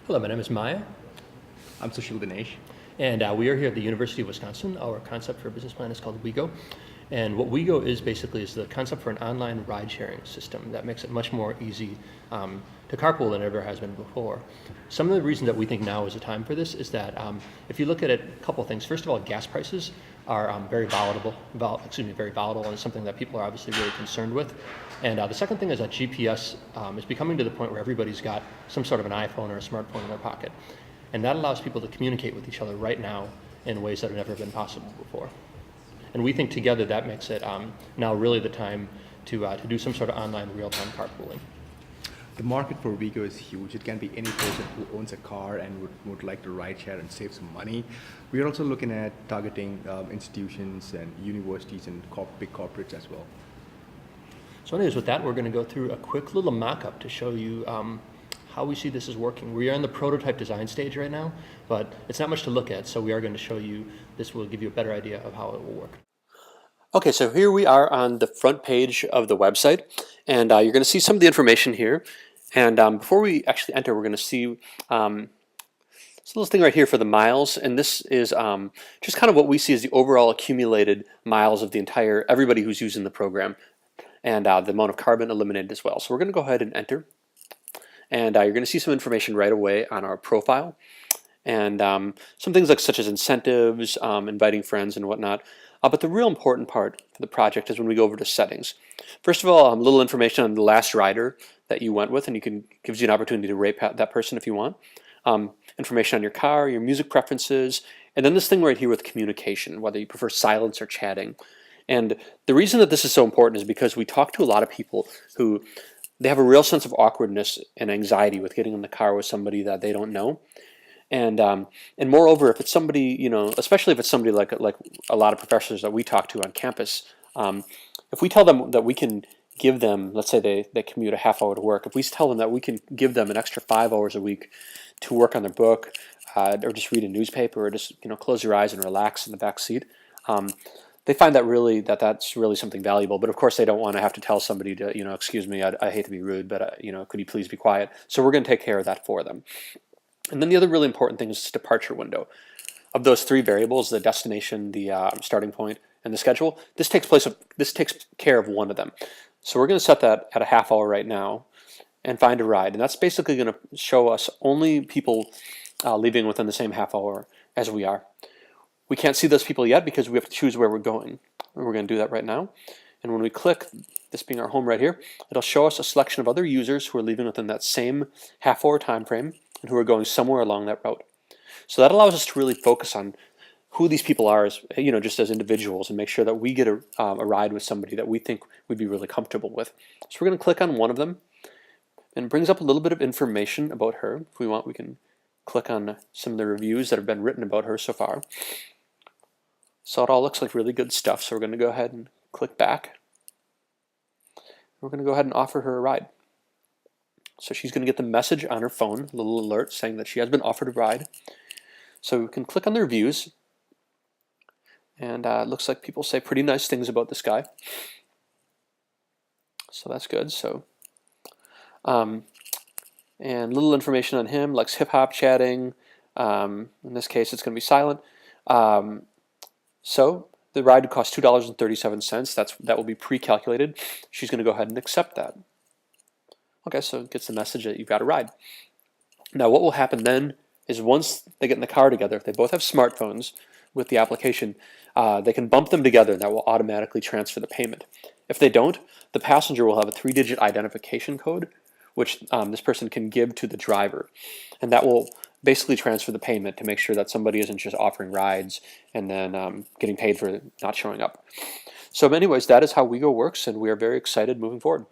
Hello, my name is Maya, I'm Sushil Dinesh. and we are here at the University of Wisconsin. Our concept for a business plan is called Weego. And what Weego is basically is the concept for an online ride-sharing system that makes it much more easy to carpool than it ever has been before. Some of the reasons that we think now is the time for this is that if you look at it, a couple things. First of all, gas prices are very volatile, and it's something that people are obviously really concerned with. And the second thing is that GPS is becoming to the point where everybody's got some sort of an iPhone or a smartphone in their pocket. And that allows people to communicate with each other right now in ways that have never been possible before. And we think together that makes it now really the time to do some sort of online real-time carpooling. The market for Weego is huge. It can be any person who owns a car and would like to ride share and save some money. We are also looking at targeting institutions and universities and big corporates as well. So anyways, with that, we're going to go through a quick little mock-up to show you how we see this is working. We are in the prototype design stage right now, but it's not much to look at, so we are going to show you, this will give you a better idea of how it will work. Okay, so here we are on the front page of the website, and you're going to see some of the information here. And before we actually enter, we're going to see this little thing right here for the miles, and this is just kind of what we see as the overall accumulated miles of the entire, everybody who's using the program, and the amount of carbon eliminated as well. So we're going to go ahead and enter. And you're going to see some information right away on our profile, and some things like such as incentives, inviting friends and whatnot. But the real important part for the project is when we go over to settings. First of all, a little information on the last rider that you went with, and gives you an opportunity to rate that person if you want. Information on your car, your music preferences, and then this thing right here with communication, whether you prefer silence or chatting. And the reason that this is so important is because we talk to a lot of people who they have a real sense of awkwardness and anxiety with getting in the car with somebody that they don't know. And moreover, if it's somebody, especially if it's somebody like a lot of professors that we talk to on campus, if we tell them that we can give them, let's say they commute a half hour to work, if we tell them that we can give them an extra 5 hours a week to work on their book, or just read a newspaper, or just close your eyes and relax in the back seat, they find that that's really something valuable. But of course, they don't want to have to tell somebody to, excuse me, I hate to be rude, but could you please be quiet? So we're going to take care of that for them. And then the other really important thing is this departure window. Of those three variables, the destination, the starting point, and the schedule, this takes care of one of them. So we're going to set that at a half hour right now and find a ride. And that's basically going to show us only people leaving within the same half hour as we are. We can't see those people yet because we have to choose where we're going. And we're going to do that right now. And when we click, this being our home right here, it'll show us a selection of other users who are leaving within that same half-hour time frame and who are going somewhere along that route. So that allows us to really focus on who these people are, as just as individuals, and make sure that we get a ride with somebody that we think we'd be really comfortable with. So we're going to click on one of them, and it brings up a little bit of information about her. If we want, we can click on some of the reviews that have been written about her so far. So it all looks like really good stuff. So we're going to go ahead and click back. We're going to go ahead and offer her a ride. So she's going to get the message on her phone, a little alert saying that she has been offered a ride. So we can click on the reviews. And it looks like people say pretty nice things about this guy. So that's good. So, and little information on him, likes hip-hop chatting. In this case, it's going to be silent. So the ride would cost $2.37. That will be pre-calculated. She's going to go ahead and accept that. Okay, so it gets the message that you've got a ride. Now what will happen then is once they get in the car together, if they both have smartphones with the application, they can bump them together, and that will automatically transfer the payment. If they don't, the passenger will have a 3-digit identification code, which this person can give to the driver. And that will basically transfer the payment to make sure that somebody isn't just offering rides and then getting paid for not showing up. So anyways, that is how Weego works, and we are very excited moving forward.